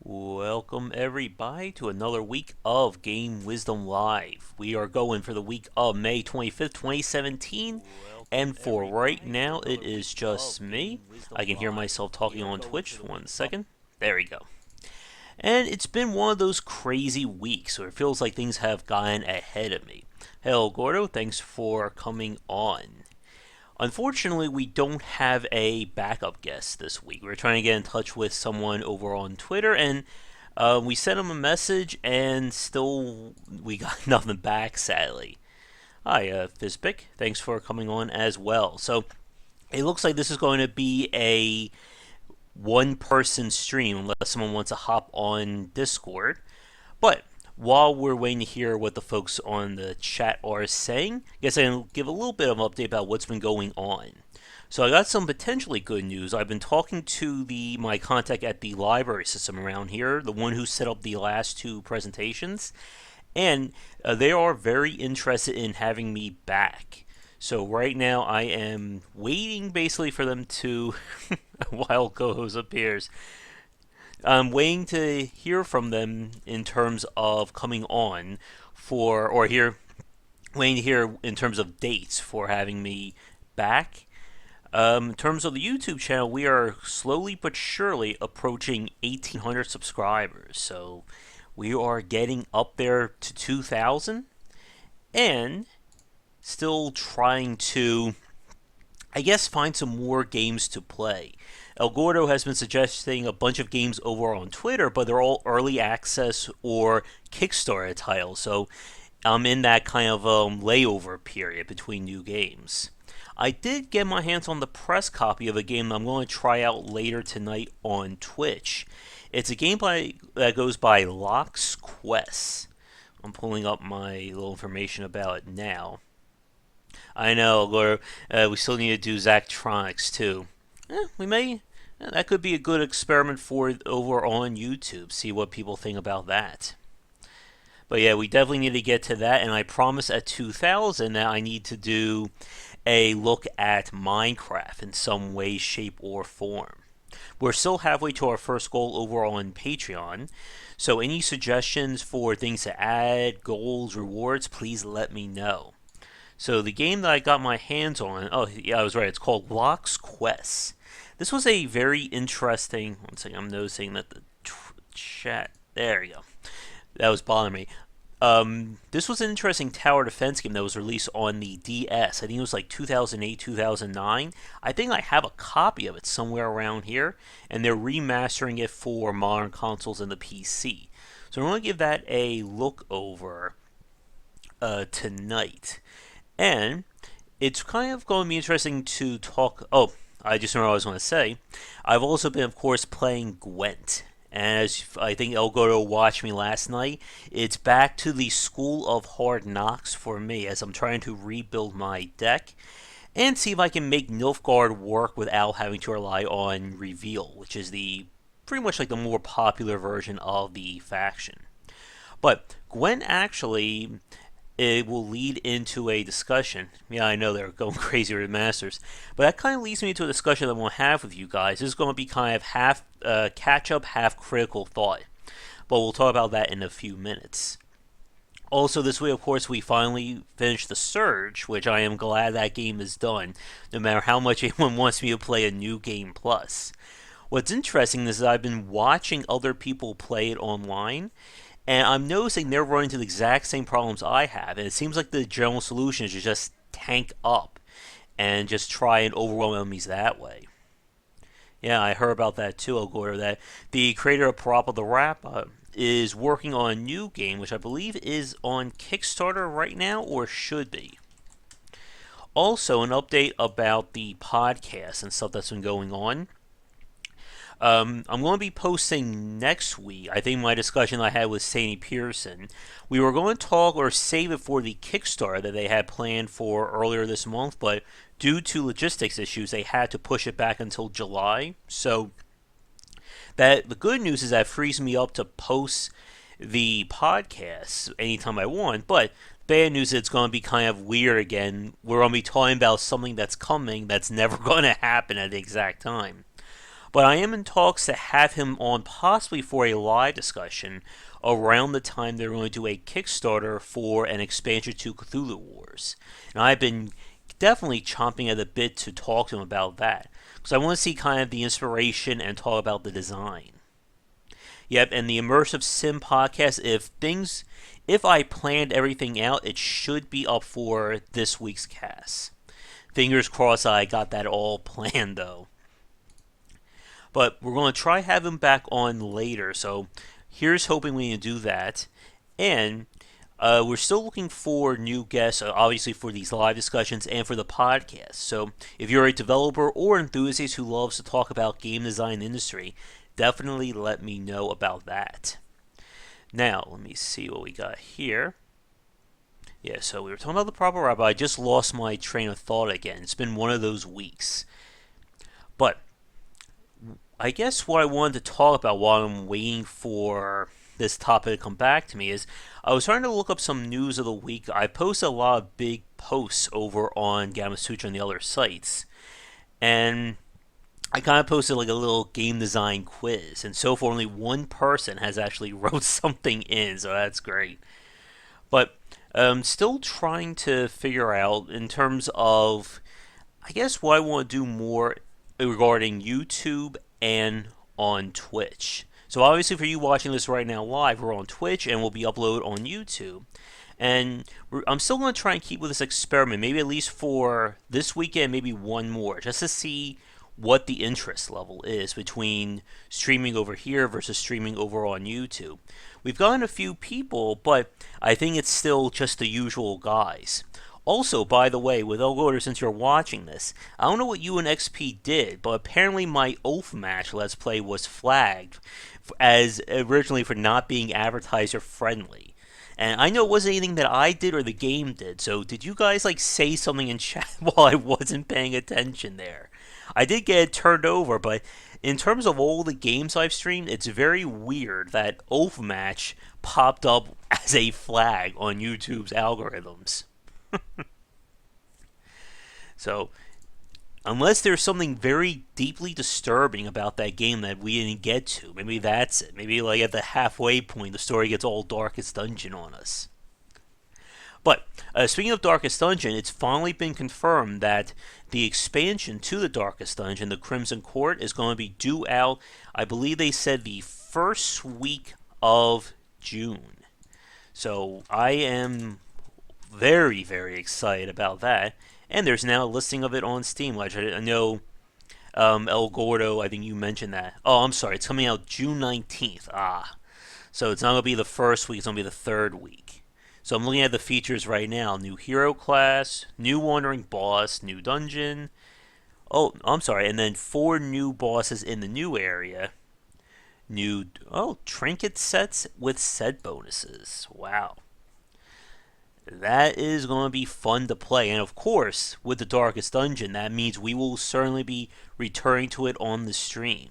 Welcome everybody to another week of Game Wisdom Live. We are going for the week of May 25th, 2017, and for right now it is just me. I can hear myself talking on Twitch. One second. There we go. And it's been one of those crazy weeks where it feels like things have gotten ahead of me. Hello Gordo, thanks for coming on. Unfortunately, we don't have a backup guest this week. We're trying to get in touch with someone over on Twitter, and we sent him a message, and still we got nothing back, sadly. Hi, Fizpic. Thanks for coming on as well. So, it looks like this is going to be a one-person stream, unless someone wants to hop on Discord. But while we're waiting to hear what the folks on the chat are saying, I guess I can give a little bit of an update about what's been going on. So I got some potentially good news. I've been talking to my contact at the library system around here, the one who set up the last two presentations, and they are very interested in having me back. So right now I am waiting basically for them to, while co-host appears, I'm waiting to hear from them in terms of coming on waiting to hear in terms of dates for having me back. In terms of the YouTube channel, we are slowly but surely approaching 1,800 subscribers. So we are getting up there to 2,000 and still trying to, I guess, find some more games to play. El Gordo has been suggesting a bunch of games over on Twitter, but they're all early access or Kickstarter titles, so I'm in that kind of layover period between new games. I did get my hands on the press copy of a game I'm going to try out later tonight on Twitch. It's a game that goes by Lock's Quest. I'm pulling up my little information about it now. I know, Gordo, we still need to do Zachtronics too. We may. That could be a good experiment for over on YouTube. See what people think about that. But yeah, we definitely need to get to that. And I promise at 2,000 that I need to do a look at Minecraft in some way, shape, or form. We're still halfway to our first goal over on Patreon. So any suggestions for things to add, goals, rewards, please let me know. So the game that I got my hands on, oh yeah, I was right, it's called Lock's Quest. This was a very interesting, one second, I'm noticing that the chat, there you go, that was bothering me. This was an interesting tower defense game that was released on the DS. I think it was like 2008, 2009. I think I have a copy of it somewhere around here, and they're remastering it for modern consoles and the PC. So I'm going to give that a look over tonight. And it's kind of going to be interesting to talk. Oh, I just remember what I was going to say. I've also been, of course, playing Gwent. And as I think El Gordo watched me last night, it's back to the School of Hard Knocks for me as I'm trying to rebuild my deck and see if I can make Nilfgaard work without having to rely on Reveal, which is the pretty much like the more popular version of the faction. But Gwent actually, it will lead into a discussion. Yeah, I know they're going crazy with Masters, but that kind of leads me to a discussion that I'm going to have with you guys. This is going to be kind of half catch-up, half critical thought, but we'll talk about that in a few minutes. Also, this week, of course, we finally finished The Surge, which I am glad that game is done, no matter how much anyone wants me to play a new game plus. What's interesting is that I've been watching other people play it online, and I'm noticing they're running into the exact same problems I have. And it seems like the general solution is to just tank up and just try and overwhelm enemies that way. Yeah, I heard about that too, El Gordo, that the creator of Parappa the Rapper is working on a new game, which I believe is on Kickstarter right now, or should be. Also, an update about the podcast and stuff that's been going on. I'm going to be posting next week, I think, my discussion I had with Sandy Pearson. We were going to talk or save it for the Kickstarter that they had planned for earlier this month, but due to logistics issues, they had to push it back until July. So that the good news is that frees me up to post the podcast anytime I want, but bad news is it's going to be kind of weird again. We're going to be talking about something that's coming that's never going to happen at the exact time. But I am in talks to have him on possibly for a live discussion around the time they're going to do a Kickstarter for an expansion to Cthulhu Wars. And I've been definitely chomping at the bit to talk to him about that because I want to see kind of the inspiration and talk about the design. Yep, and the Immersive Sim podcast, if I planned everything out, it should be up for this week's cast. Fingers crossed I got that all planned though. But we're going to try have him back on later, so here's hoping we can do that. And we're still looking for new guests, obviously for these live discussions and for the podcast. So if you're a developer or enthusiast who loves to talk about game design industry, definitely let me know about that. Now, let me see what we got here. Yeah, so we were talking about the proper route, but I just lost my train of thought again. It's been one of those weeks. But I guess what I wanted to talk about while I'm waiting for this topic to come back to me is I was trying to look up some news of the week. I posted a lot of big posts over on Gamasutra and the other sites. And I kind of posted like a little game design quiz. And so far only one person has actually wrote something in, so that's great. But I'm still trying to figure out in terms of, I guess, what I want to do more regarding YouTube and on Twitch. So obviously for you watching this right now live, we're on Twitch and will be uploaded on YouTube. And I'm still going to try and keep with this experiment, maybe at least for this weekend, maybe one more, just to see what the interest level is between streaming over here versus streaming over on YouTube. We've gotten a few people, but I think it's still just the usual guys. Also, by the way, with Elgoder, since you're watching this, I don't know what you and XP did, but apparently my Oath Match Let's Play was flagged as originally for not being advertiser friendly. And I know it wasn't anything that I did or the game did, so did you guys like say something in chat while I wasn't paying attention there? I did get it turned over, but in terms of all the games I've streamed, it's very weird that Oath Match popped up as a flag on YouTube's algorithms. So, unless there's something very deeply disturbing about that game that we didn't get to, maybe that's it. Maybe like at the halfway point, the story gets all Darkest Dungeon on us. But speaking of Darkest Dungeon, it's finally been confirmed that the expansion to the Darkest Dungeon, the Crimson Court, is going to be due out, I believe they said the first week of June. So I am very, very excited about that. And there's now a listing of it on Steam, which I know El Gordo, I think you mentioned that. Oh, I'm sorry, it's coming out June 19th. So it's not going to be the first week, it's going to be the third week. So I'm looking at the features right now. New hero class, new wandering boss, new dungeon. Oh, I'm sorry, and then 4 new bosses in the new area. New, trinket sets with set bonuses. Wow. That is going to be fun to play. And of course, with the Darkest Dungeon, that means we will certainly be returning to it on the stream.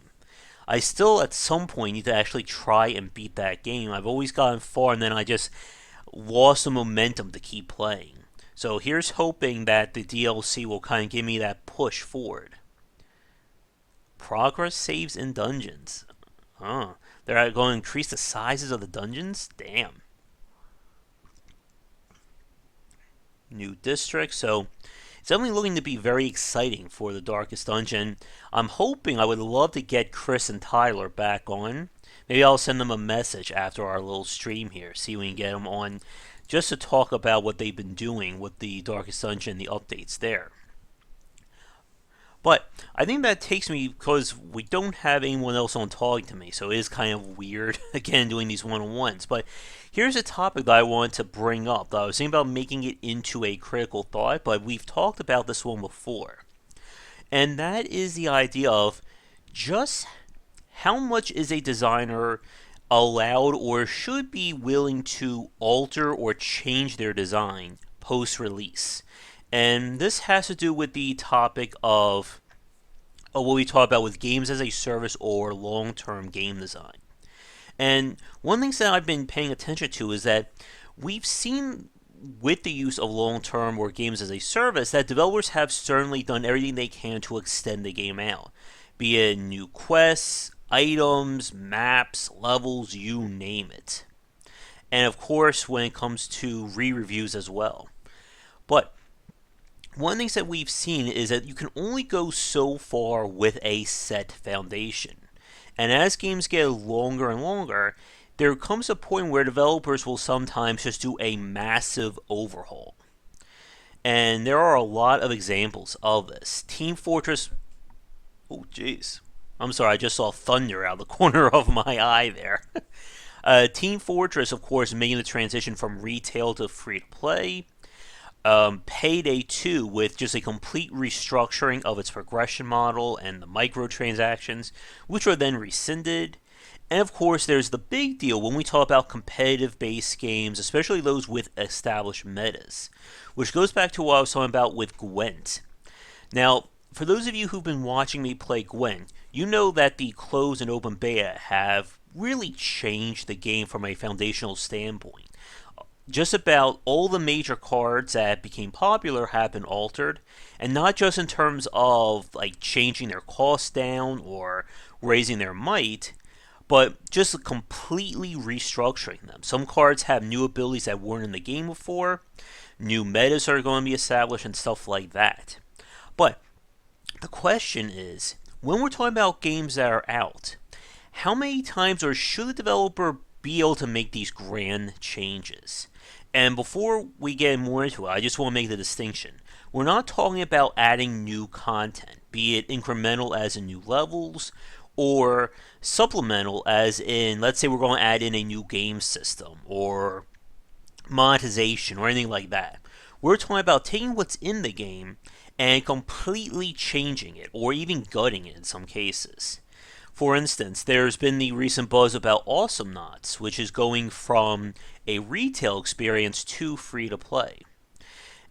I still, at some point, need to actually try and beat that game. I've always gotten far, and then I just lost the momentum to keep playing. So here's hoping that the DLC will kind of give me that push forward. Progress saves in dungeons. They're going to increase the sizes of the dungeons? Damn. New district, so it's definitely looking to be very exciting for the Darkest Dungeon. I would love to get Chris and Tyler back on. Maybe I'll send them a message after our little stream here, see if we can get them on just to talk about what they've been doing with the Darkest Dungeon, the updates there. But I think that takes me, because we don't have anyone else on talking to me, so it is kind of weird, again, doing these one-on-ones. But here's a topic that I wanted to bring up, that I was thinking about making it into a critical thought, but we've talked about this one before. And that is the idea of just how much is a designer allowed or should be willing to alter or change their design post-release. And this has to do with the topic of what we talk about with games as a service or long-term game design. And one of the things that I've been paying attention to is that we've seen with the use of long-term or games as a service that developers have certainly done everything they can to extend the game out. be it new quests, items, maps, levels, you name it. And of course, when it comes to re-reviews as well. But one of the things that we've seen is that you can only go so far with a set foundation. And as games get longer and longer, there comes a point where developers will sometimes just do a massive overhaul. And there are a lot of examples of this. Team Fortress. Oh, jeez. I'm sorry, I just saw thunder out of the corner of my eye there. Team Fortress, of course, making the transition from retail to free to play. Payday 2 with just a complete restructuring of its progression model and the microtransactions, which were then rescinded. And of course, there's the big deal when we talk about competitive based games, especially those with established metas, which goes back to what I was talking about with Gwent. Now, for those of you who've been watching me play Gwent, you know that the closed and open beta have really changed the game from a foundational standpoint. Just about all the major cards that became popular have been altered, and not just in terms of like changing their cost down or raising their might, but just completely restructuring them. Some cards have new abilities that weren't in the game before, new metas are going to be established, and stuff like that. But the question is, when we're talking about games that are out, how many times or should the developer be able to make these grand changes? And before we get more into it, I just want to make the distinction. We're not talking about adding new content, be it incremental as in new levels, or supplemental as in, let's say we're going to add in a new game system, or monetization, or anything like that. We're talking about taking what's in the game and completely changing it, or even gutting it in some cases. For instance, there's been the recent buzz about Awesome Knots, which is going from a retail experience to free to play.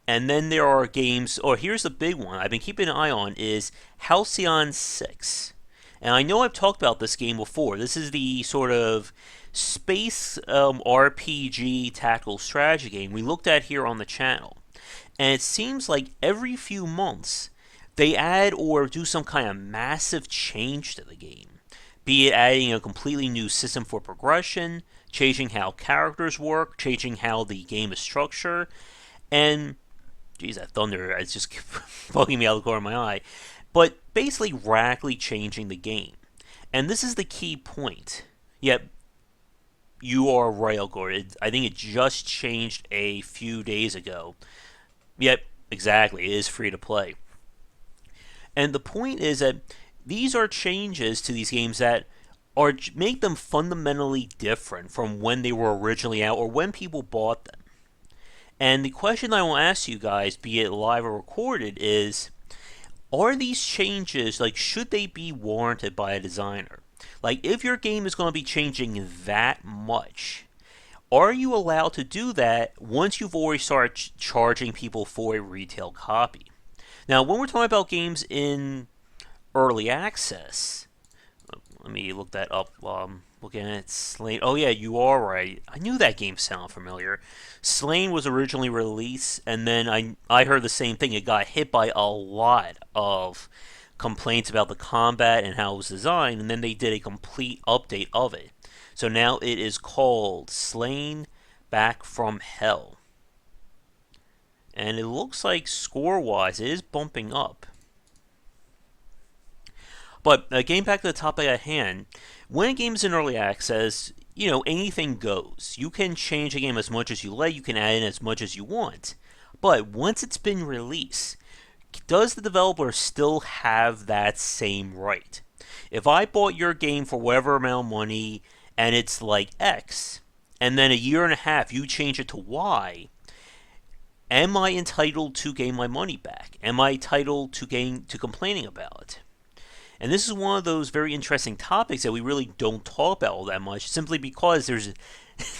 And then there are games, or here's the big one I've been keeping an eye on, is Halcyon 6. And I know I've talked about this game before. This is the sort of space RPG tactical strategy game we looked at here on the channel. And it seems like every few months they add or do some kind of massive change to the game. Be it adding a completely new system for progression, changing how characters work, changing how the game is structured, and geez, that thunder is just bugging me out of the corner of my eye. But basically radically changing the game. And this is the key point. Yet, you are right, Elgor. I think it just changed a few days ago. Yep, exactly. It is free to play. And the point is that these are changes to these games that are make them fundamentally different from when they were originally out or when people bought them. And the question I will ask you guys, be it live or recorded, is are these changes, like, should they be warranted by a designer? Like, if your game is going to be changing that much, are you allowed to do that once you've already started charging people for a retail copy? Now, when we're talking about games in early access, let me look that up while I'm looking at Slain. Oh yeah, you are right. I knew that game sounded familiar. Slain was originally released, and then I heard the same thing. It got hit by a lot of complaints about the combat and how it was designed, and then they did a complete update of it. So now it is called Slain Back from Hell. And it looks like score-wise, it is bumping up. But getting back to the topic at hand, when a game is in early access, anything goes. You can change a game as much as you like, you can add in as much as you want. But once it's been released, does the developer still have that same right? If I bought your game for whatever amount of money and it's like X, and then a year and a half you change it to Y, am I entitled to gain my money back? Am I entitled to complaining about it? And this is one of those very interesting topics that we really don't talk about all that much, simply because there's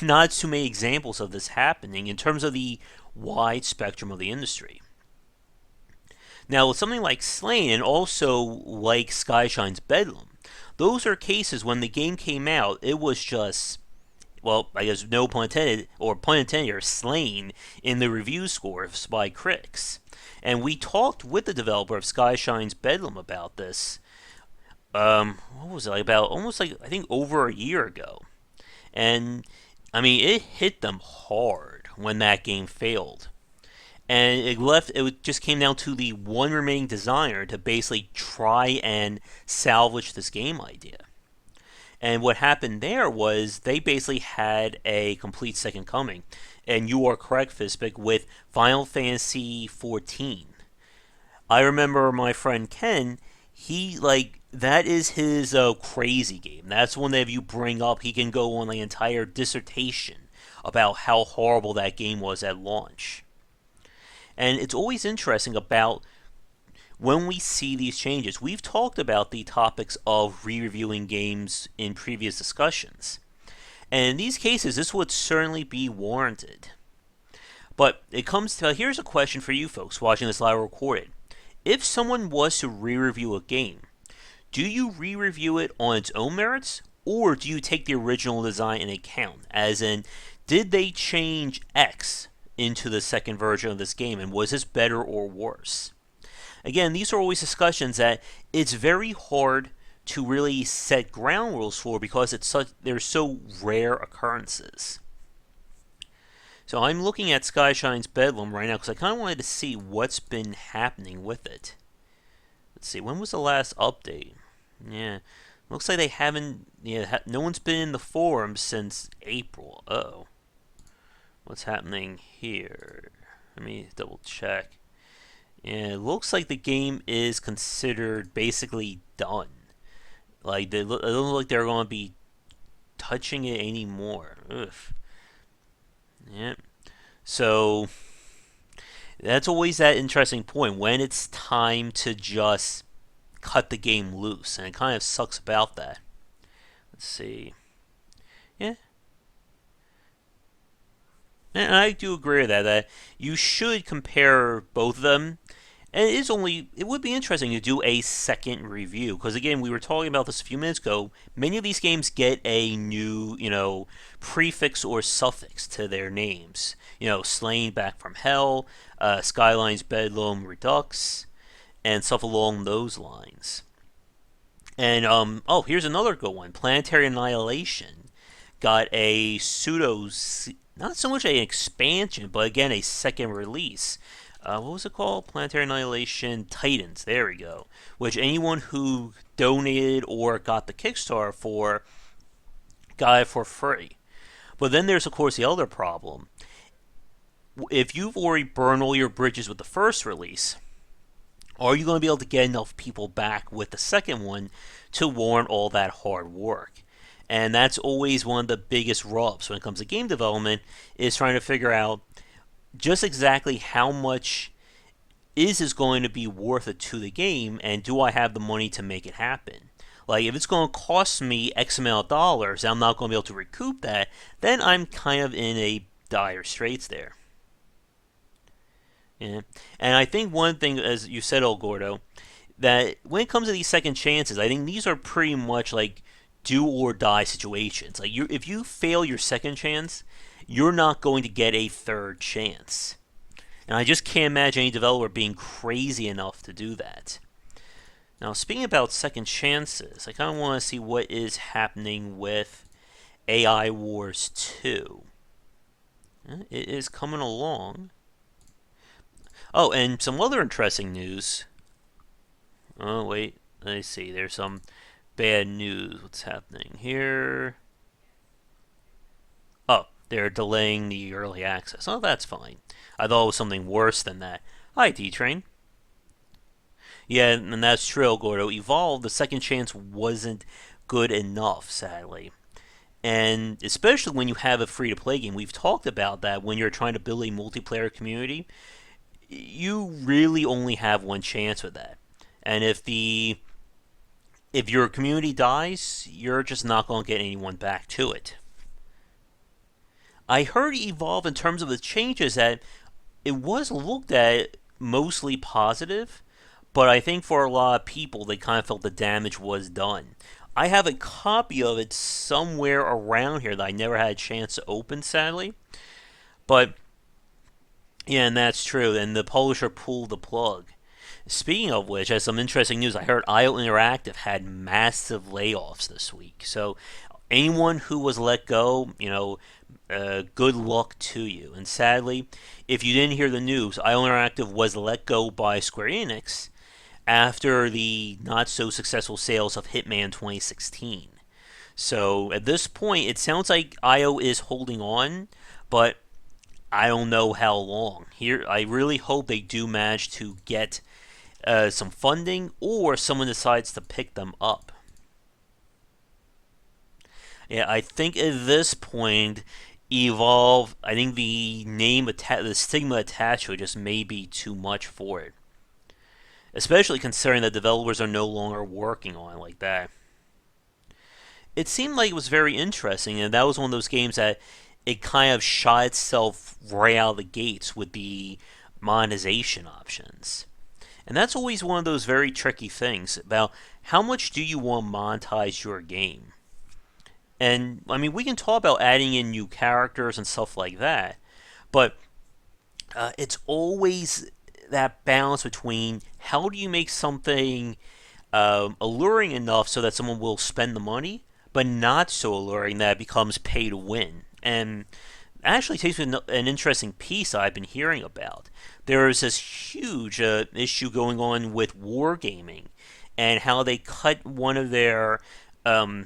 not too many examples of this happening in terms of the wide spectrum of the industry. Now, with something like Slain and also like Skyshine's Bedlam, those are cases when the game came out, it was just, well, I guess no pun intended, or pun intended, or slain in the review scores by critics. And we talked with the developer of Skyshine's Bedlam about this what was it, like about almost like I think over a year ago. And I mean, it hit them hard when that game failed. And it just came down to the one remaining designer to basically try and salvage this game idea. And what happened there was they basically had a complete second coming. And you are correct, Fispic, with Final Fantasy 14. I remember my friend Ken, he like that is his crazy game. That's one that if you bring up, he can go on an entire dissertation about how horrible that game was at launch. And it's always interesting about when we see these changes. We've talked about the topics of re-reviewing games in previous discussions. And in these cases, this would certainly be warranted. But it comes to here's a question for you folks watching this live recorded. If someone was to re-review a game, do you re-review it on its own merits, or do you take the original design into account? As in, did they change X into the second version of this game, and was this better or worse? Again, these are always discussions that it's very hard to really set ground rules for because they're so rare occurrences. So I'm looking at Skyshine's Bedlam right now because I kind of wanted to see what's been happening with it. Let's see, when was the last update? Yeah, looks like they haven't. Yeah, no one's been in the forum since April. Oh, what's happening here? Let me double check. Yeah, it looks like the game is considered basically done. Like it doesn't look like they're going to be touching it anymore. Ugh. Yeah. So that's always that interesting point when it's time to just cut the game loose, and it kind of sucks about that. Let's see. Yeah. And I do agree with that you should compare both of them. And it would be interesting to do a second review because again, we were talking about this a few minutes ago. Many of these games get a new, prefix or suffix to their names. Slain Back from Hell, Skyline's Bedlam Redux, and stuff along those lines. And here's another good one. Planetary Annihilation got a not so much an expansion, but again a second release. What was it called? Planetary Annihilation Titans. There we go. Which anyone who donated or got the Kickstarter for got it for free. But then there's of course the other problem. If you've already burned all your bridges with the first release, are you going to be able to get enough people back with the second one to warrant all that hard work? And that's always one of the biggest rubs when it comes to game development, is trying to figure out just exactly how much is going to be worth it to the game, and do I have the money to make it happen? Like, if it's going to cost me X amount of dollars and I'm not going to be able to recoup that, then I'm kind of in a dire straits there. Yeah. And I think one thing, as you said, El Gordo, that when it comes to these second chances, I think these are pretty much like do or die situations. Like, if you fail your second chance, you're not going to get a third chance. And I just can't imagine any developer being crazy enough to do that. Now, speaking about second chances, I kind of want to see what is happening with AI Wars 2. It is coming along. Oh, and some other interesting news. Oh, wait. Let me see. There's some bad news. What's happening here? Oh, they're delaying the early access. Oh, that's fine. I thought it was something worse than that. Hi, D-Train. Yeah, and that's true, Gordo. Evolve, the second chance wasn't good enough, sadly. And especially when you have a free-to-play game. We've talked about that when you're trying to build a multiplayer community. You really only have one chance with that. And if your community dies, you're just not going to get anyone back to it. I heard Evolve, in terms of the changes, that it was looked at mostly positive, but I think for a lot of people, they kind of felt the damage was done. I have a copy of it somewhere around here that I never had a chance to open, sadly. But yeah, and that's true. And the publisher pulled the plug. Speaking of which, as some interesting news, I heard IO Interactive had massive layoffs this week. So anyone who was let go, good luck to you. And sadly, if you didn't hear the news, IO Interactive was let go by Square Enix after the not so successful sales of Hitman 2016. So at this point, it sounds like IO is holding on, but I don't know how long. Here, I really hope they do manage to get some funding, or someone decides to pick them up. Yeah, I think at this point, Evolve. I think the stigma attached to it just may be too much for it, especially considering that developers are no longer working on it like that. It seemed like it was very interesting, and that was one of those games that it kind of shot itself right out of the gates with the monetization options. And that's always one of those very tricky things about how much do you want to monetize your game. And I mean, we can talk about adding in new characters and stuff like that, but it's always that balance between how do you make something alluring enough so that someone will spend the money, but not so alluring that it becomes pay to win. And actually takes me to an interesting piece I've been hearing about. There is this huge issue going on with wargaming and how they cut one of their, I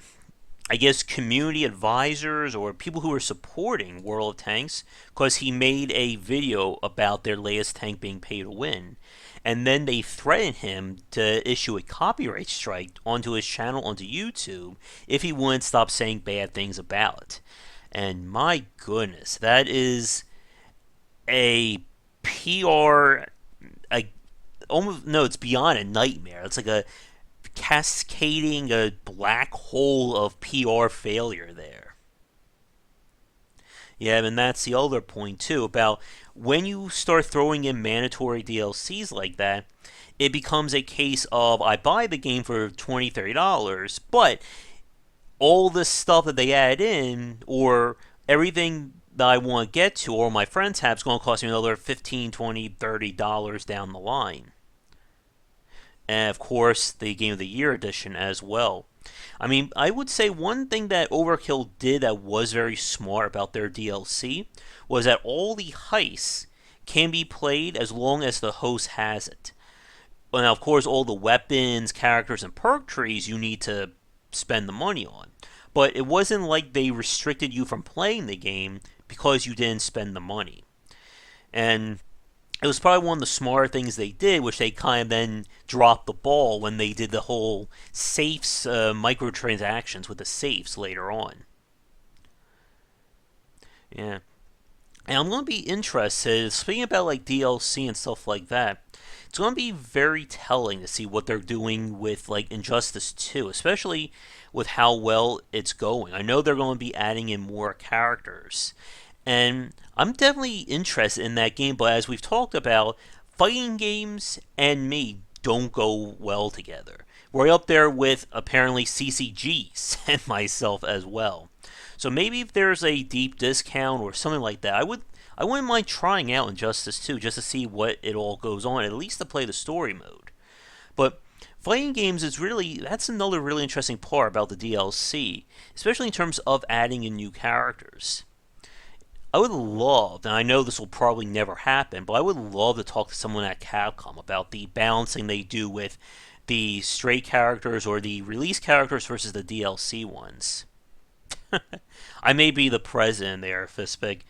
guess, community advisors or people who are supporting World of Tanks because he made a video about their latest tank being pay to win. And then they threatened him to issue a copyright strike onto his channel onto YouTube if he wouldn't stop saying bad things about it. And my goodness, that is a PR, almost no, it's beyond a nightmare. It's like a cascading a black hole of PR failure there. Yeah, and that's the other point too about when you start throwing in mandatory DLCs like that, it becomes a case of I buy the game for $20, $30, but all this stuff that they add in, or everything that I want to get to, or my friends have, is going to cost me another 15, 20, $30 down the line. And of course, the Game of the Year edition as well. I mean, I would say one thing that Overkill did that was very smart about their DLC was that all the heists can be played as long as the host has it. Well, now, of course, all the weapons, characters, and perk trees you need to spend the money on. But it wasn't like they restricted you from playing the game because you didn't spend the money. And it was probably one of the smarter things they did, which they kind of then dropped the ball when they did the whole safes, microtransactions with the safes later on. Yeah. And I'm going to be interested, speaking about like DLC and stuff like that, it's going to be very telling to see what they're doing with like Injustice 2, especially with how well it's going. I know they're going to be adding in more characters. And I'm definitely interested in that game, but as we've talked about, fighting games and me don't go well together. We're up there with apparently CCGs and myself as well. So maybe if there's a deep discount or something like that, I wouldn't mind trying out Injustice 2 just to see what it all goes on, at least to play the story mode. But fighting games is that's another really interesting part about the DLC, especially in terms of adding in new characters. I would love, and I know this will probably never happen, but I would love to talk to someone at Capcom about the balancing they do with the straight characters or the release characters versus the DLC ones. I may be the president there, Fispig.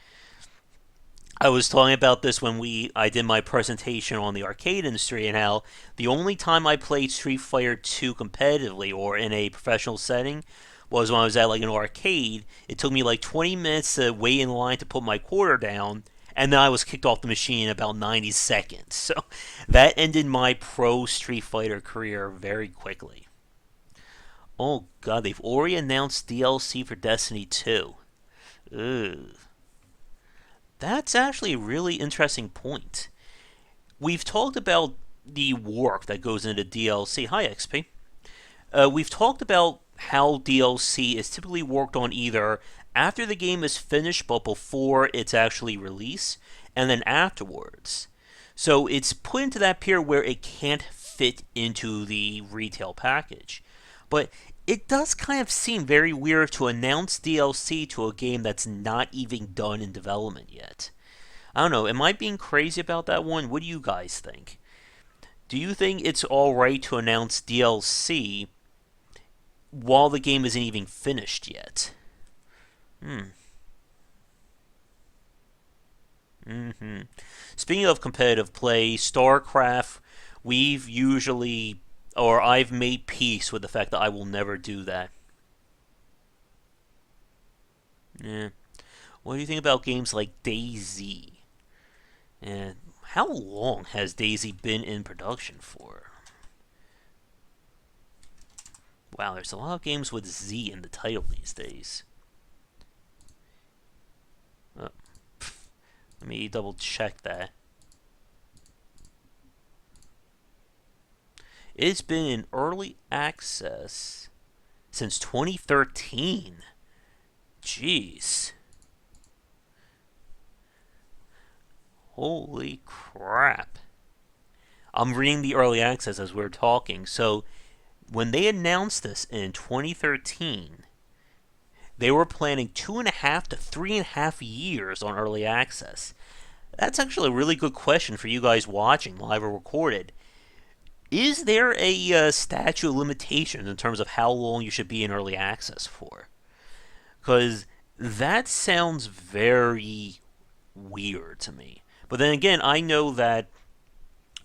I was talking about this when I did my presentation on the arcade industry and how the only time I played Street Fighter 2 competitively or in a professional setting was when I was at like an arcade. It took me like 20 minutes to wait in line to put my quarter down, and then I was kicked off the machine in about 90 seconds. So that ended my pro Street Fighter career very quickly. Oh god, they've already announced DLC for Destiny 2. Ugh. That's actually a really interesting point. We've talked about the work that goes into DLC. Hi, XP. We've talked about how DLC is typically worked on either after the game is finished but before it's actually released, and then afterwards. So it's put into that period where it can't fit into the retail package. But it does kind of seem very weird to announce DLC to a game that's not even done in development yet. I don't know, am I being crazy about that one? What do you guys think? Do you think it's alright to announce DLC while the game isn't even finished yet? Hmm. Mm-hmm. Speaking of competitive play, StarCraft, we've usually, or I've made peace with the fact that I will never do that. Yeah. What do you think about games like DayZ? And how long has DayZ been in production for? Wow, there's a lot of games with Z in the title these days. Uh, Let me double check that. It's been in early access since 2013. Jeez. Holy crap. I'm reading the early access as we're talking. So, when they announced this in 2013, they were planning 2.5 to 3.5 years on early access. That's actually a really good question for you guys watching live or recorded. Is there a statute of limitations in terms of how long you should be in early access for? Because that sounds very weird to me. But then again, I know that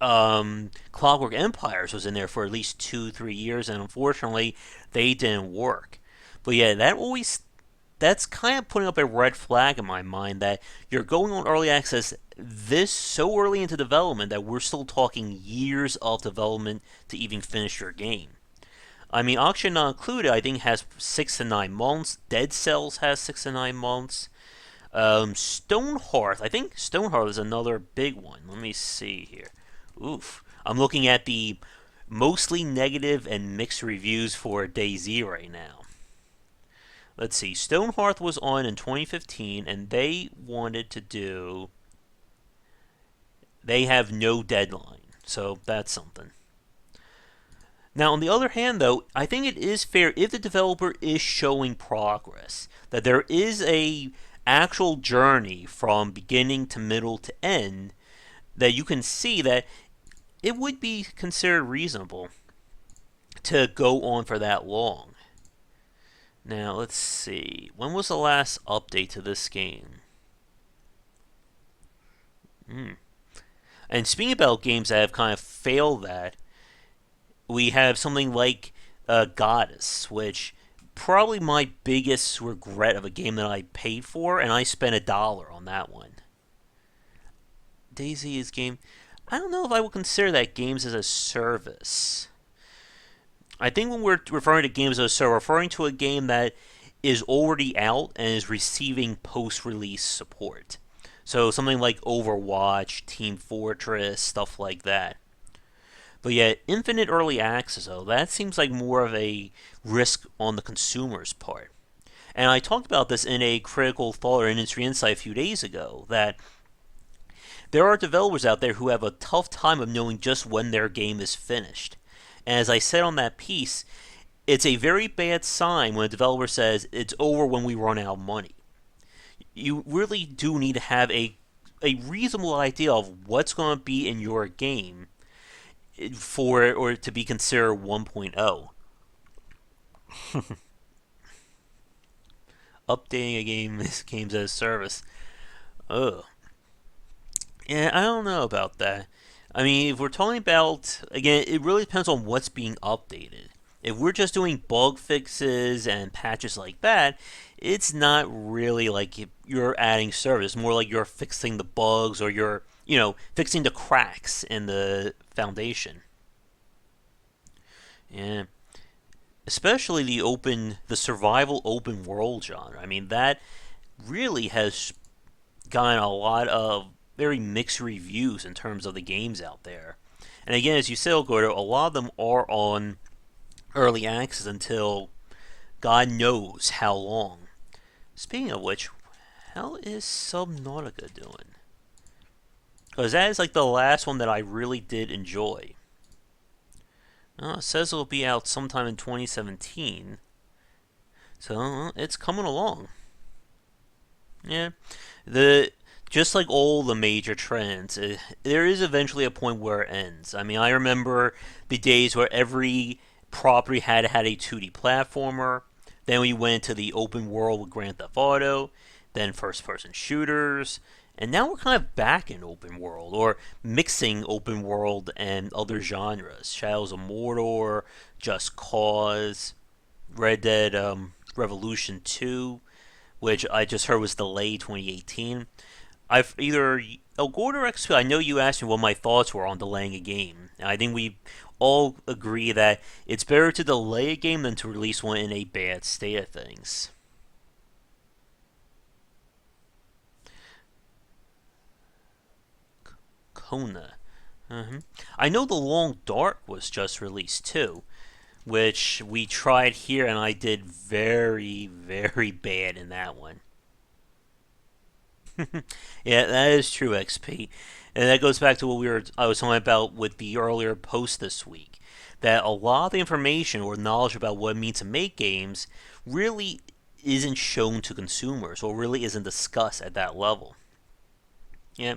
Clockwork Empires was in there for at least 2, 3 years, and unfortunately, they didn't work. But yeah, that's kind of putting up a red flag in my mind that you're going on early access this so early into development that we're still talking years of development to even finish your game. I mean, Auction Not Included, I think, has 6 to 9 months. Dead Cells has 6 to 9 months. Stonehearth, I think Stonehearth is another big one. Let me see here. Oof. I'm looking at the mostly negative and mixed reviews for DayZ right now. Let's see. Stonehearth was on in 2015, and they wanted to do. They have no deadline, so that's something. Now, on the other hand, though, I think it is fair if the developer is showing progress, that there is a actual journey from beginning to middle to end, that you can see that it would be considered reasonable to go on for that long. Now, let's see. When was the last update to this game? Hmm. And speaking about games that have kind of failed that, we have something like Goddess, which probably my biggest regret of a game that I paid for, and I spent $1 on that one. DayZ is game. I don't know if I would consider that games as a service. I think when we're referring to games as a service, we're referring to a game that is already out and is receiving post-release support. So something like Overwatch, Team Fortress, stuff like that. But yet, infinite early access, though, that seems like more of a risk on the consumer's part. And I talked about this in a critical thought or industry insight a few days ago, that there are developers out there who have a tough time of knowing just when their game is finished. And as I said on that piece, it's a very bad sign when a developer says it's over when we run out of money. You really do need to have a reasonable idea of what's going to be in your game for it or to be considered 1.0. Updating a game is games as a service. Ugh. Yeah, I don't know about that. I mean, if we're talking about, again, it really depends on what's being updated. If we're just doing bug fixes and patches like that, it's not really like you're adding service. More like you're fixing the bugs or you're, fixing the cracks in the foundation. Yeah. Especially the survival open world genre. I mean, that really has gotten a lot of very mixed reviews in terms of the games out there. And again, as you said, Gordo, a lot of them are on early access until God knows how long. Speaking of which, how is Subnautica doing? Because that is like the last one that I really did enjoy. It says it'll be out sometime in 2017, so it's coming along. Yeah, the just like all the major trends, there is eventually a point where it ends. I mean, I remember the days where every property had a 2D platformer. Then we went to the open world with Grand Theft Auto, then first-person shooters, and now we're kind of back in open world or mixing open world and other genres. Shadows of Mordor, Just Cause, Red Dead Revolution 2, which I just heard was delayed 2018. I've either El Gordo or XP. I know you asked me what my thoughts were on delaying a game. And I think we all agree that it's better to delay a game than to release one in a bad state of things. Kona. I know The Long Dark was just released too, which we tried here, and I did very, very bad in that one. Yeah, that is true, XP. And that goes back to what I was talking about with the earlier post this week. That a lot of the information or knowledge about what it means to make games really isn't shown to consumers or really isn't discussed at that level. Yeah,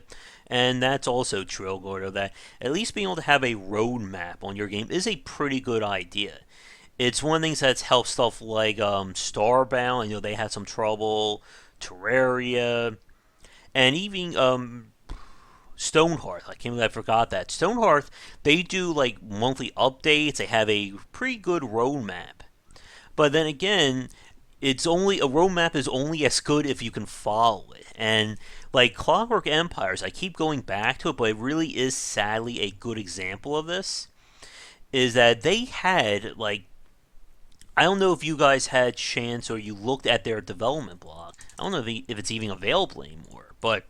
and that's also true, Gordo, that at least being able to have a roadmap on your game is a pretty good idea. It's one of the things that's helped stuff like Starbound. They had some trouble, Terraria, and even Stonehearth. I can't believe I forgot that. Stonehearth, they do like monthly updates. They have a pretty good roadmap. But then again, it's only a roadmap is only as good if you can follow it. And like Clockwork Empires, I keep going back to it, but it really is sadly a good example of this. Is that they had like I don't know if you guys had a chance or you looked at their development blog. I don't know if it's even available anymore, but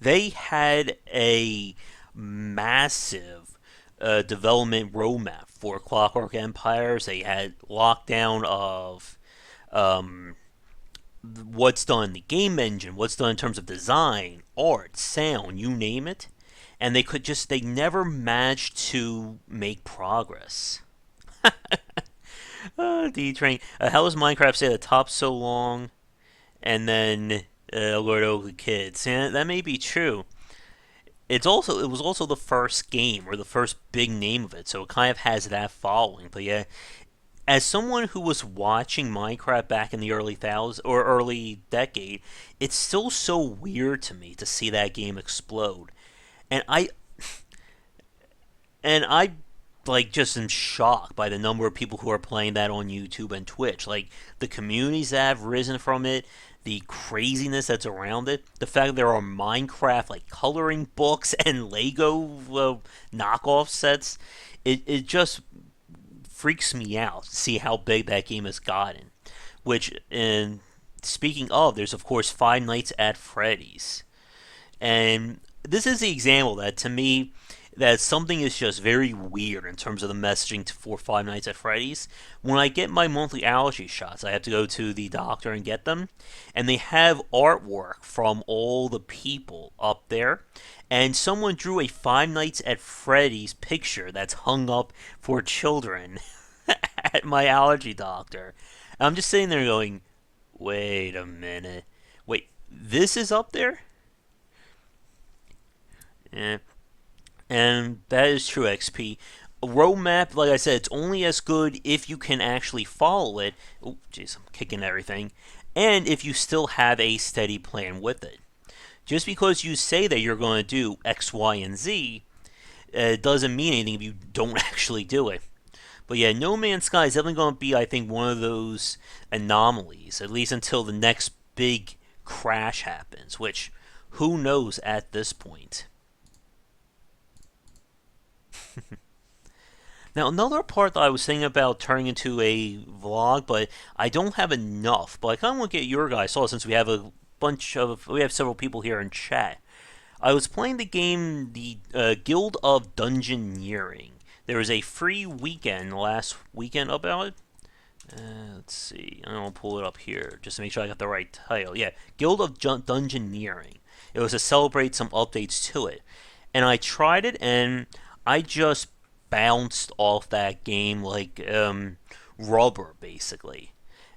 they had a massive development roadmap for Clockwork Empires. They had lockdown of um, what's done in the game engine, what's done in terms of design, art, sound, you name it. And they never managed to make progress. D Train. How does Minecraft say the top so long and then Lord Oakley Kids? Yeah, that may be true. It was also the first game or the first big name of it, so it kind of has that following. But yeah, as someone who was watching Minecraft back in the early thousands or early decade, it's still so weird to me to see that game explode. And I like just am shocked by the number of people who are playing that on YouTube and Twitch. Like the communities that have risen from it, the craziness that's around it, the fact that there are Minecraft like coloring books and Lego knockoff sets. It just freaks me out to see how big that game has gotten. Which, and speaking of, there's of course Five Nights at Freddy's, and this is the example that to me that something is just very weird in terms of the messaging for Five Nights at Freddy's. When I get my monthly allergy shots, I have to go to the doctor and get them, and they have artwork from all the people up there. And someone drew a Five Nights at Freddy's picture that's hung up for children at my allergy doctor. And I'm just sitting there going, wait a minute. Wait, this is up there? Yeah. And that is true, XP. A roadmap, like I said, it's only as good if you can actually follow it. Oh, jeez, I'm kicking everything. And if you still have a steady plan with it. Just because you say that you're going to do X, Y, and Z, doesn't mean anything if you don't actually do it. But yeah, No Man's Sky is definitely going to be, I think, one of those anomalies, at least until the next big crash happens, which who knows at this point. Now, another part that I was thinking about turning into a vlog, but I don't have enough. But I kind of want to get your guys' thoughts since we have several people here in chat. I was playing the game, the Guild of Dungeoneering. There was a free weekend last weekend about it. Let's see. I'm going to pull it up here just to make sure I got the right title. Yeah, Guild of Dungeoneering. It was to celebrate some updates to it. And I tried it, and I just bounced off that game like rubber, basically.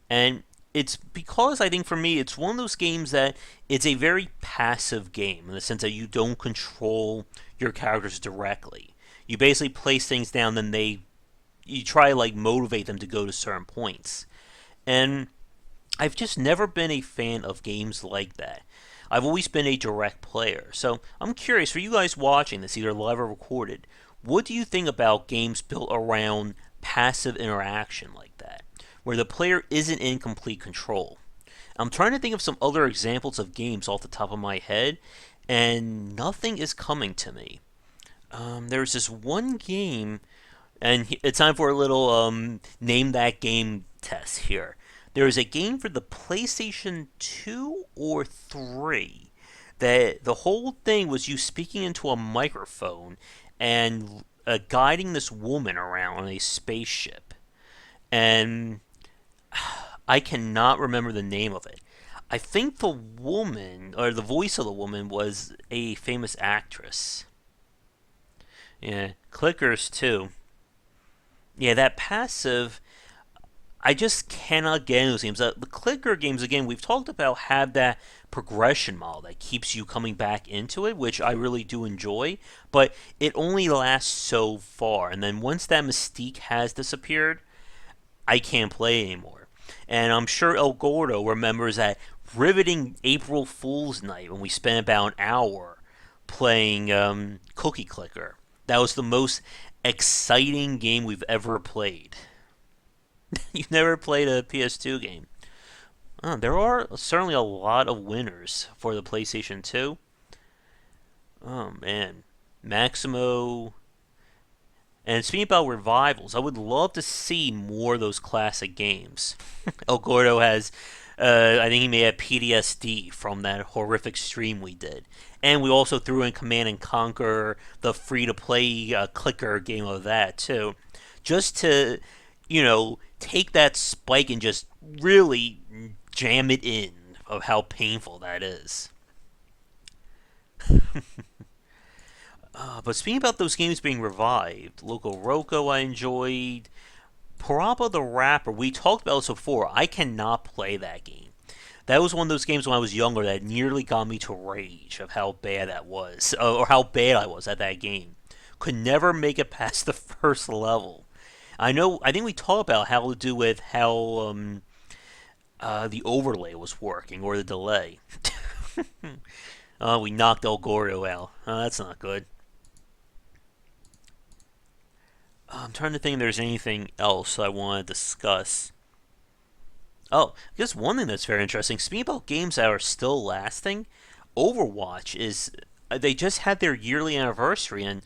And it's because I think for me, it's one of those games that it's a very passive game in the sense that you don't control your characters directly. You basically place things down, then you try to like motivate them to go to certain points. And I've just never been a fan of games like that. I've always been a direct player. So I'm curious for you guys watching this, either live or recorded, what do you think about games built around passive interaction like that, where the player isn't in complete control? I'm trying to think of some other examples of games off the top of my head, and nothing is coming to me. There's this one game, and it's time for a little name that game test here. There is a game for the PlayStation 2 or 3 that the whole thing was you speaking into a microphone and guiding this woman around on a spaceship. And I cannot remember the name of it. I think the woman, or the voice of the woman, was a famous actress. Yeah, clickers too. Yeah, that passive, I just cannot get into those games. The clicker games, again, we've talked about, have that progression model that keeps you coming back into it, which I really do enjoy, but it only lasts so far. And then once that mystique has disappeared, I can't play anymore. And I'm sure El Gordo remembers that riveting April Fool's Night when we spent about an hour playing Cookie Clicker. That was the most exciting game we've ever played. You've never played a PS2 game. There are certainly a lot of winners for the PlayStation 2. Oh man, Maximo. And speaking about revivals, I would love to see more of those classic games. El Gordo has, I think he may have PTSD from that horrific stream we did. And we also threw in Command and Conquer, the free-to-play clicker game of that, too. Just to, take that spike and just really jam it in of how painful that is. But speaking about those games being revived, Loco Roco I enjoyed. Parappa the Rapper, we talked about this before. I cannot play that game. That was one of those games when I was younger that nearly got me to rage of how bad that was, or how bad I was at that game. Could never make it past the first level. I think we talked about how to do with how the overlay was working, or the delay. We knocked El Gordo out. That's not good. I'm trying to think if there's anything else I want to discuss. Oh, I guess one thing that's very interesting, speaking about games that are still lasting, Overwatch is, they just had their yearly anniversary, and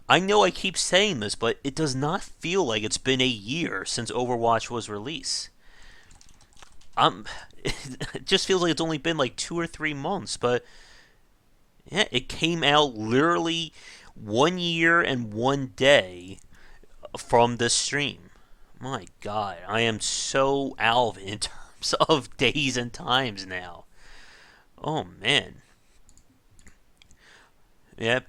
I know I keep saying this, but it does not feel like it's been a year since Overwatch was released. It just feels like it's only been like 2 or 3 months, but yeah, it came out literally 1 year and 1 day from this stream. My God, I am so out of it in terms of days and times now. Oh man. Yep.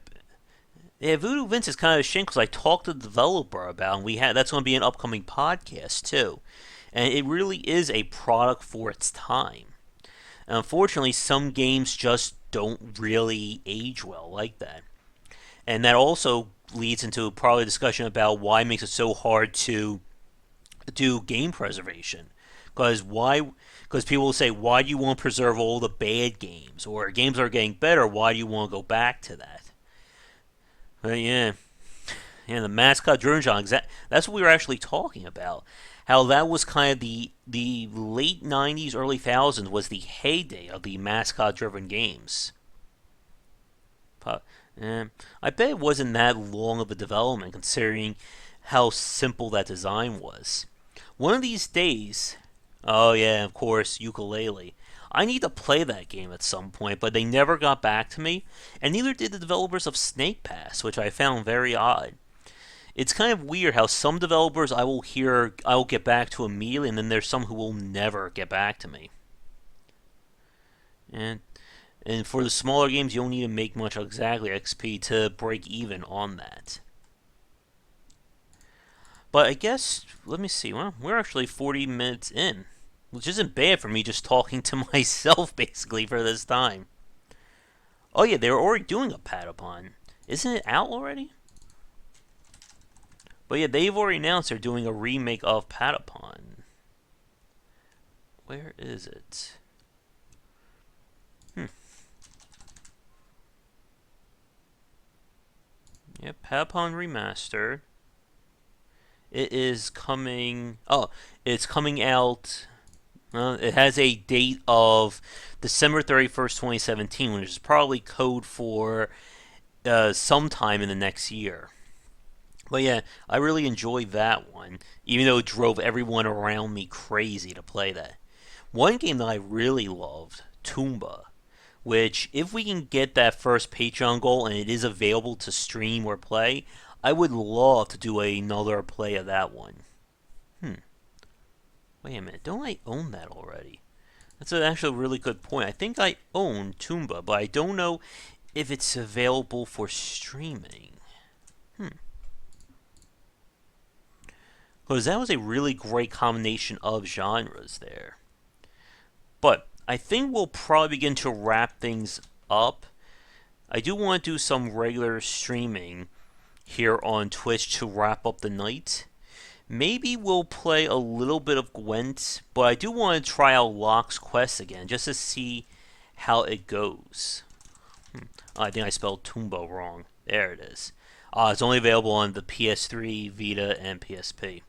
Yeah, Voodoo Vince is kind of a shame because I talked to the developer about, and that's going to be an upcoming podcast too, and it really is a product for its time. And unfortunately, some games just don't really age well like that, and that also leads into probably a discussion about why it makes it so hard to do game preservation. Because people will say, why do you want to preserve all the bad games, or games are getting better? Why do you want to go back to that? But yeah, the mascot driven genre. That's what we were actually talking about. How that was kind of the late '90s, early 2000s was the heyday of the mascot driven games. But, I bet it wasn't that long of a development considering how simple that design was. One of these days, oh yeah, of course, ukulele. I need to play that game at some point, but they never got back to me, and neither did the developers of Snake Pass, which I found very odd. It's kind of weird how some developers I will get back to immediately, and then there's some who will never get back to me. And And for the smaller games, you don't need to make much exactly XP to break even on that. But I guess, let me see, well, we're actually 40 minutes in, which isn't bad for me just talking to myself basically for this time. Oh yeah, they were already doing a Patapon. Isn't it out already? But yeah, they've already announced they're doing a remake of Patapon. Where is it? Yeah, Patapon Remastered. It is coming. Oh, it's coming out. It has a date of December 31st, 2017, which is probably code for sometime in the next year. But yeah, I really enjoyed that one, even though it drove everyone around me crazy to play that. One game that I really loved, Toomba, which, if we can get that first Patreon goal and it is available to stream or play, I would love to do another play of that one. Hmm. Wait a minute, don't I own that already? That's actually a really good point. I think I own Toomba, but I don't know if it's available for streaming. Because that was a really great combination of genres there. But I think we'll probably begin to wrap things up. I do want to do some regular streaming here on Twitch to wrap up the night. Maybe we'll play a little bit of Gwent, but I do want to try out Locke's Quest again just to see how it goes. Oh, I think I spelled Toomba wrong. There it is. It's only available on the PS3, Vita, and PSP.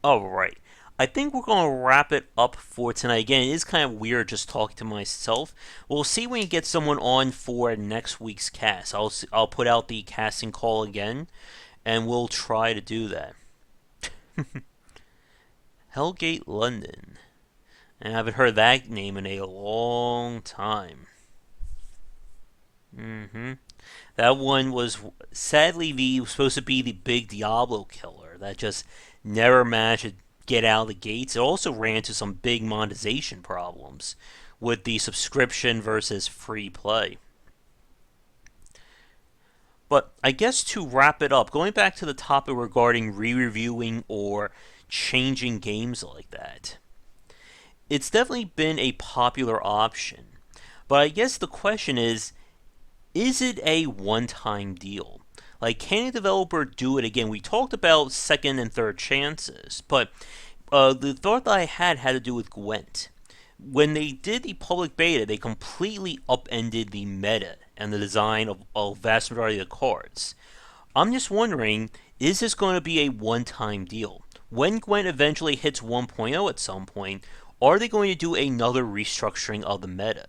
Alright. I think we're going to wrap it up for tonight. Again, it is kind of weird just talking to myself. We'll see when we get someone on for next week's cast. I'll put out the casting call again, and we'll try to do that. Hellgate London. And I haven't heard that name in a long time. That one was sadly supposed to be the big Diablo killer that just never managed to get out of the gates. It also ran into some big monetization problems with the subscription versus free play. But I guess to wrap it up, going back to the topic regarding re-reviewing or changing games like that, it's definitely been a popular option. But I guess the question is it a one-time deal? Like, can a developer do it again? We talked about second and third chances, but the thought that I had to do with Gwent. When they did the public beta, they completely upended the meta and the design of a vast majority of the cards. I'm just wondering, is this going to be a one-time deal? When Gwent eventually hits 1.0 at some point, are they going to do another restructuring of the meta?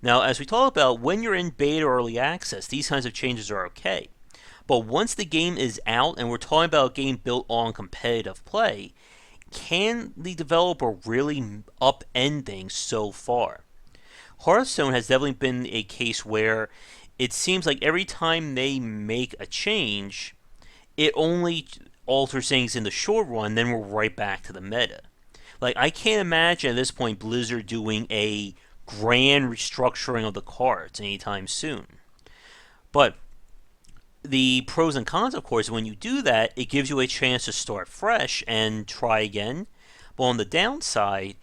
Now, as we talk about, when you're in beta or early access, these kinds of changes are okay. But once the game is out and we're talking about a game built on competitive play, can the developer really upend things so far? Hearthstone has definitely been a case where it seems like every time they make a change, it only alters things in the short run, then we're right back to the meta. Like, I can't imagine at this point Blizzard doing a grand restructuring of the cards anytime soon. But the pros and cons, of course, when you do that, it gives you a chance to start fresh and try again. But on the downside,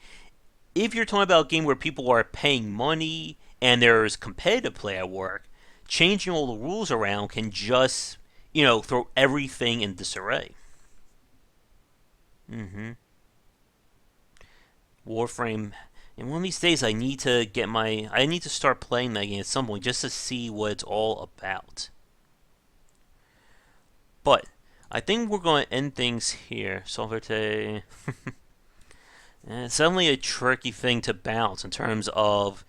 if you're talking about a game where people are paying money and there's competitive play at work, changing all the rules around can just, throw everything in disarray. Warframe. And one of these days, I need to start playing that game at some point just to see what it's all about. But I think we're going to end things here. Solverte. It's definitely a tricky thing to balance in terms of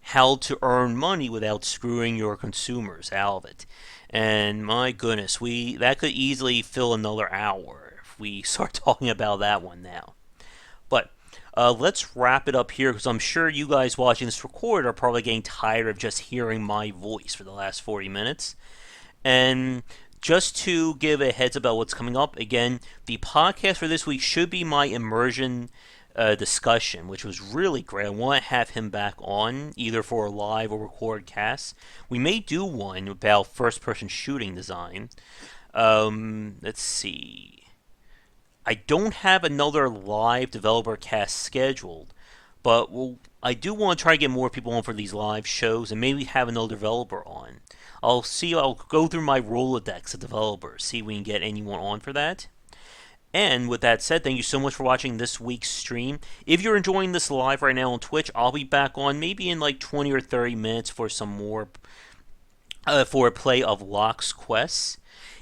how to earn money without screwing your consumers out of it. And my goodness, that could easily fill another hour if we start talking about that one now. But let's wrap it up here because I'm sure you guys watching this record are probably getting tired of just hearing my voice for the last 40 minutes. And just to give a heads up about what's coming up, again, the podcast for this week should be my immersion discussion, which was really great. I want to have him back on either for a live or record cast. We may do one about first-person shooting design. Let's see. I don't have another live developer cast scheduled, but I do want to try to get more people on for these live shows and maybe have another developer on. I'll go through my Rolodex of developers, see if we can get anyone on for that. And with that said, thank you so much for watching this week's stream. If you're enjoying this live right now on Twitch, I'll be back on maybe in like 20 or 30 minutes for some more, for a play of Locke's Quest.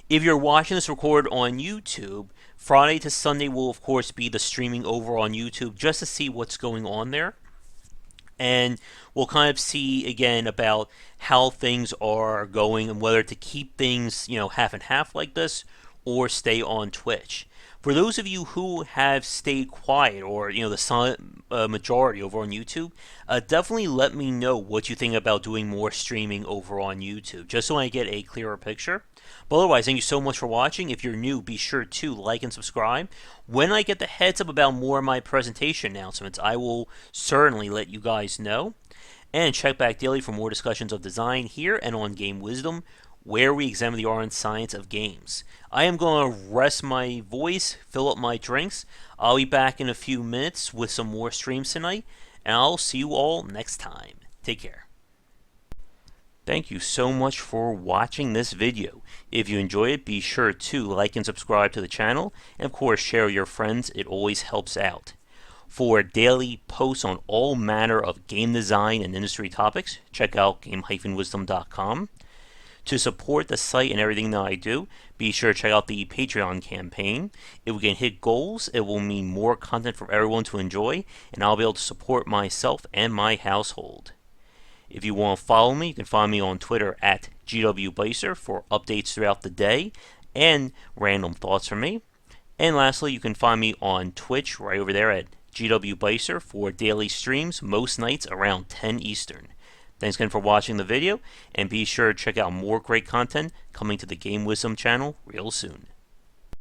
If you're watching this recorded on YouTube, Friday to Sunday will of course be the streaming over on YouTube just to see what's going on there. And we'll kind of see again about how things are going and whether to keep things, half and half like this or stay on Twitch. For those of you who have stayed quiet or, the silent majority over on YouTube, definitely let me know what you think about doing more streaming over on YouTube, just so I get a clearer picture. But otherwise, thank you so much for watching. If you're new, be sure to like and subscribe. When I get the heads up about more of my presentation announcements, I will certainly let you guys know. And check back daily for more discussions of design here and on Game Wisdom, where we examine the art and science of games. I am going to rest my voice, fill up my drinks. I'll be back in a few minutes with some more streams tonight, and I'll see you all next time. Take care. Thank you so much for watching this video. If you enjoyed it, be sure to like and subscribe to the channel, and of course share with your friends. It always helps out. For daily posts on all manner of game design and industry topics, check out game-wisdom.com. To support the site and everything that I do, be sure to check out the Patreon campaign. If we can hit goals, it will mean more content for everyone to enjoy, and I'll be able to support myself and my household. If you want to follow me, you can find me on Twitter at GWBycer for updates throughout the day and random thoughts from me. And lastly, you can find me on Twitch right over there at GWBycer for daily streams most nights around 10 Eastern. Thanks again for watching the video, and be sure to check out more great content coming to the Game Wisdom channel real soon.